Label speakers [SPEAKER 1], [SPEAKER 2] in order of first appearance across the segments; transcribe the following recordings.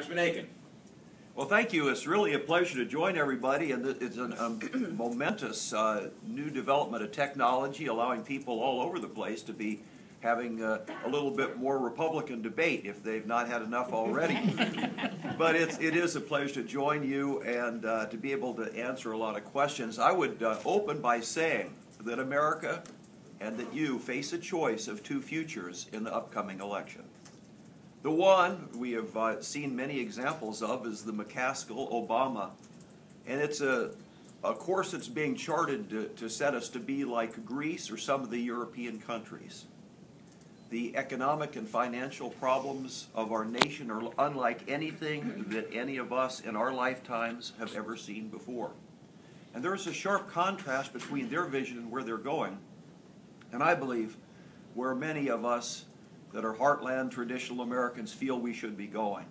[SPEAKER 1] Congressman Akin.
[SPEAKER 2] Well, thank you. It's really a pleasure to join everybody, and it's a momentous new development of technology, allowing people all over the place to be having a little bit more Republican debate if they've not had enough already. But it is a pleasure to join you and to be able to answer a lot of questions. I would open by saying that America and that you face a choice of two futures in the upcoming election. The one we have seen many examples of is the McCaskill-Obama, and it's a course that's being charted to set us to be like Greece or some of the European countries. The economic and financial problems of our nation are unlike anything that any of us in our lifetimes have ever seen before. And there is a sharp contrast between their vision and where they're going, and I believe where many of us that are heartland traditional Americans feel we should be going.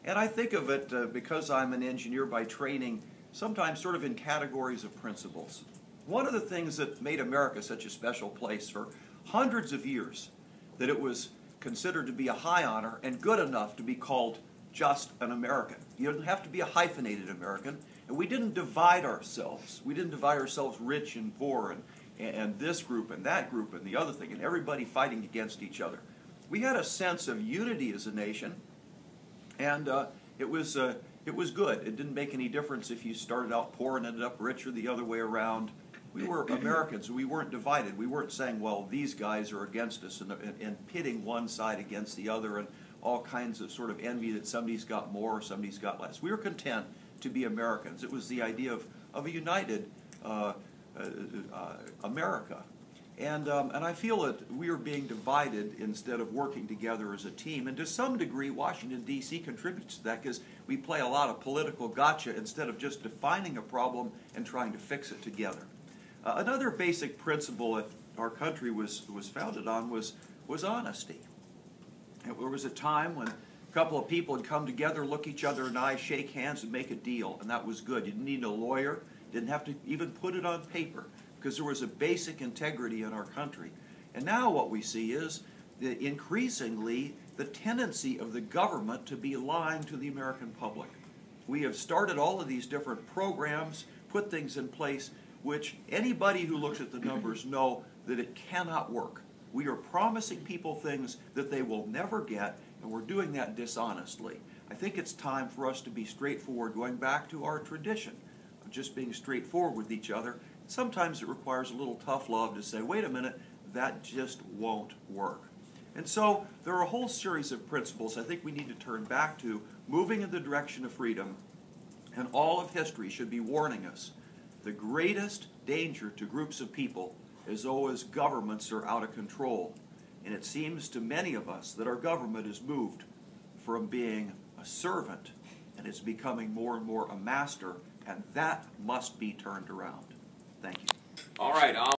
[SPEAKER 2] And I think of it, because I'm an engineer by training, sometimes sort of in categories of principles. One of the things that made America such a special place for hundreds of years, that it was considered to be a high honor and good enough to be called just an American. You didn't have to be a hyphenated American, and we didn't divide ourselves. We didn't divide ourselves rich and poor and this group and that group and the other thing, and everybody fighting against each other. We had a sense of unity as a nation, and it was good. It didn't make any difference if you started out poor and ended up rich or the other way around. We were Americans. We weren't divided. We weren't saying, well, these guys are against us and pitting one side against the other and all kinds of sort of envy that somebody's got more or somebody's got less. We were content to be Americans. It was the idea of a united America. And I feel that we are being divided instead of working together as a team. And to some degree, Washington, D.C. contributes to that because we play a lot of political gotcha instead of just defining a problem and trying to fix it together. Another basic principle that our country was founded on was honesty. And there was a time when a couple of people would come together, look each other in the eye, shake hands, and make a deal. And that was good. You didn't need a lawyer. Didn't have to even put it on paper, because there was a basic integrity in our country. And now what we see is increasingly the tendency of the government to be lying to the American public. We have started all of these different programs, put things in place, which anybody who looks at the numbers know that it cannot work. We are promising people things that they will never get, and we're doing that dishonestly. I think it's time for us to be straightforward, going back to our tradition of just being straightforward with each other. Sometimes it requires a little tough love to say, wait a minute, that just won't work. And so there are a whole series of principles I think we need to turn back to, moving in the direction of freedom, and all of history should be warning us. The greatest danger to groups of people is always governments are out of control. And it seems to many of us that our government has moved from being a servant and it's becoming more and more a master, and that must be turned around. Thank you.
[SPEAKER 1] All right.